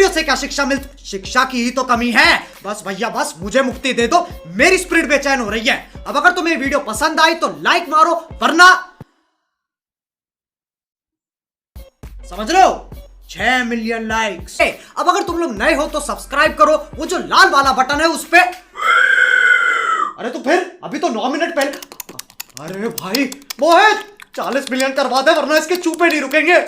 Video से क्या शिक्षा मिलती, शिक्षा की ही तो कमी है। बस भैया बस, मुझे मुक्ति दे दो, मेरी स्पिरिट बेचैन हो रही है। अब अगर तुम्हें वीडियो पसंद आई तो लाइक मारो, वरना समझ लो 6 मिलियन लाइक्स। अब अगर तुम लोग नए हो तो सब्सक्राइब करो, वो जो लाल वाला बटन है उस पे। अरे तो फिर अभी तो 9 मिनट पहले। अरे भाई मोहित 40 मिलियन करवा दे, वरना इसके चूपे नहीं रुकेंगे।